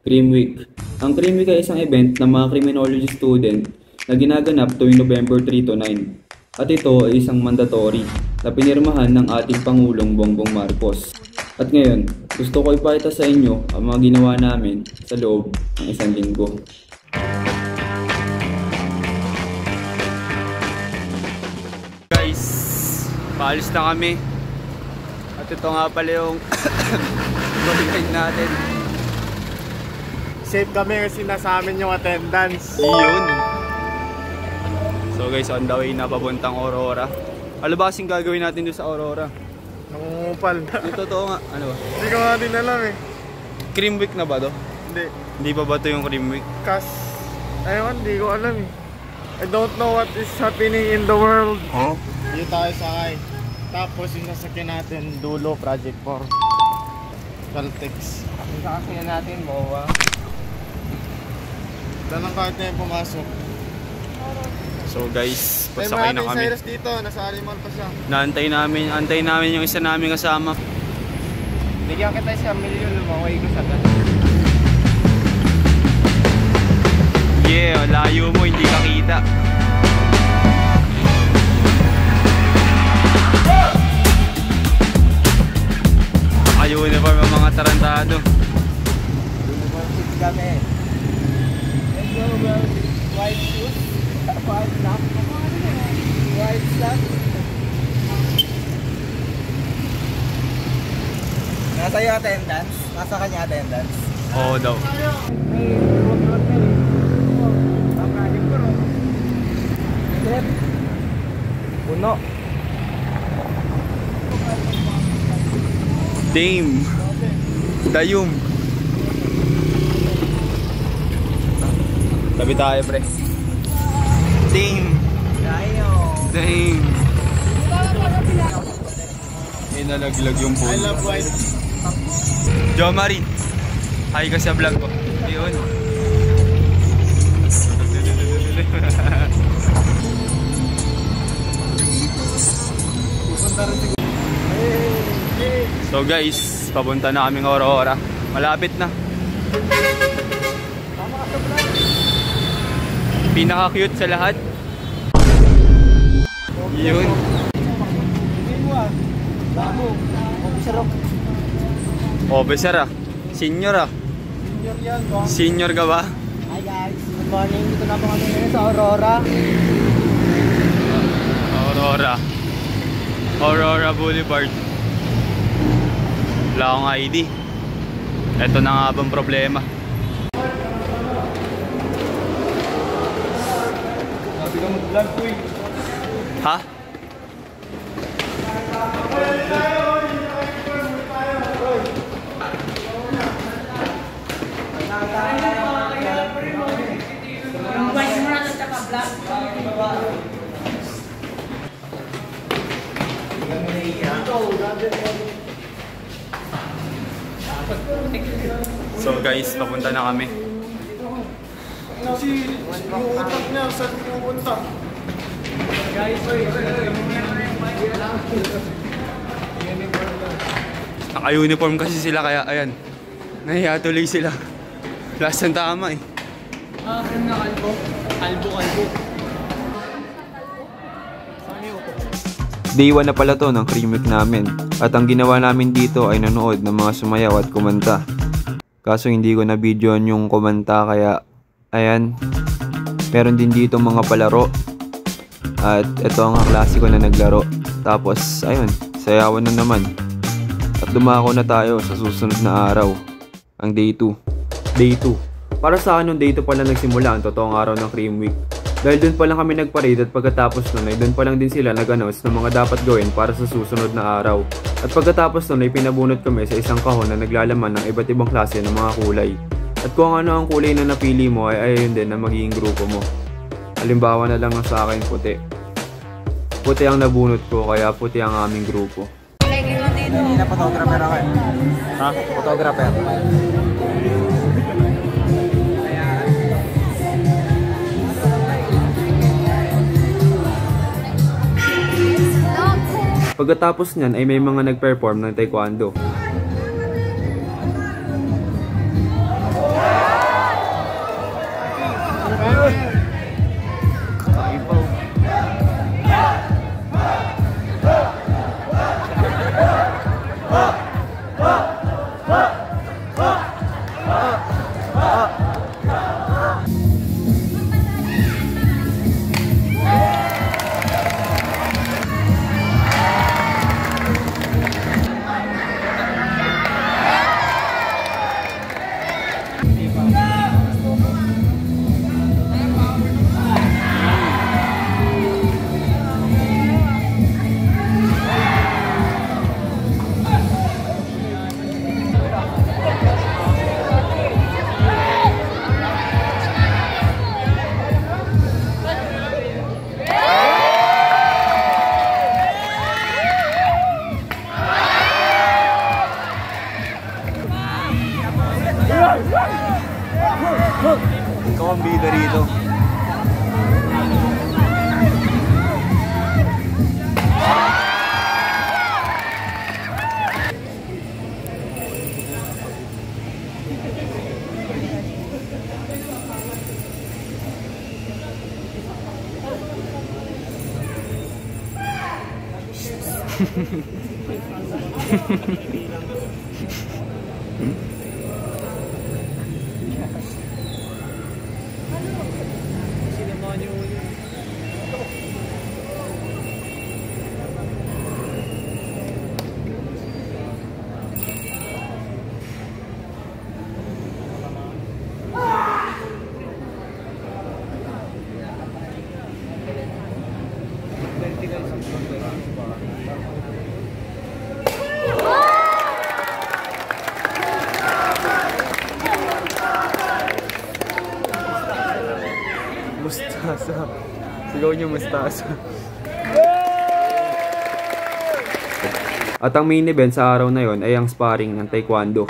Cream Week. Ang Cream Week ay isang event ng mga criminology student na ginaganap tuwing November 3 to 9. At ito ay isang mandatory na pinirmahan ng ating Pangulong Bongbong Marcos. At ngayon, gusto ko ipakita sa inyo ang mga ginawa namin sa loob ng isang linggo. Guys, paalis na kami. At ito nga pala yung bodyguard natin. Safe kami kasi nasa amin yung attendance. Yun. So guys, on the way na papuntang Aurora. Ano ba kasing gagawin natin doon sa Aurora? Nangungupal na. Yung totoo nga, ano ba? Hindi ko nga din alam eh. Cream Week na ba to? Hindi. Hindi pa ba to yung Cream Week? Ayun, hindi ko alam eh. I don't know what is happening in the world. Huh? Dito tayo sakay. Tapos yung nasakyan natin, Dulo, Project 4. Caltex. Yung sasakyan natin, MOA. Tanong kahit na yung pumasok. So guys, pasakay na kami. Cyrus dito, nasa Animal pa siya. Antayin namin yung isa namin kasama. Bigyan kita siya milyon, lumaway ko sa gas. Yeah, layo mo, hindi ka kita. Naka-uniform ang mga tarantado. Uniform fit kami. Let's go, bro. White shoes. White top. White top. Nasa yung attendance? Nasa kanya attendance? Oo daw. Puno. Dame. Dayum. Tabi tayo, pre. Dame. Dame. May nalaglag yung puno. I love white. Jo Marie. Hi ka sa vlog ko. Yun. So guys, papunta na kaming Aurora. Malapit na. Pinaka-cute sa lahat. Yun. Officer ah. Senior ah. Senior yan, bang. Senior ka ba? Hi guys, good morning. Dito na po kami ngayon sa Aurora. Aurora Boulevard. Wala akong ID. Ito na nga bang problema. Sabi ka mag-vlog ko eh. Ha? So guys, papunta na kami. Kasi yung utak niya, saan pupunta? Guys, Naka-uniform kasi sila kaya ayan. Nahiya tuloy sila. Last ang tama eh. ano na kalbo? Kalbo. Day 1 na pala to ng Cream Week namin. At ang ginawa namin dito ay nanood ng mga sumayaw at kumanta. Kaso hindi ko na videoan yung kumanta kaya ayan. Meron din dito mga palaro. At ito ang klasiko na naglaro. Tapos ayun, sayawan na naman. At dumako na tayo sa susunod na araw. Ang Day 2. Day 2. Para sa akin, Day 2 pala nagsimula ang totoong araw ng Cream Week. Dahil doon pa lang kami nag-parade at pagkatapos nun ay doon pa lang din sila nag-announce ng mga dapat gawin para sa susunod na araw. At pagkatapos nun ay pinabunot kami sa isang kahon na naglalaman ng iba't ibang klase ng mga kulay. At kung ano ang kulay na napili mo ay ayun din na magiging grupo mo. Halimbawa na lang sa akin puti. Puti ang nabunot ko kaya puti ang aming grupo. Hindi na photographer ako eh. Ha? Photographer. Pagkatapos niyan ay may mga nag-perform ng taekwondo. Ikaw ang bida rito. Mustasa. Sigaw niyo mustasa. At ang main event sa araw na yon ay ang sparring ng taekwondo.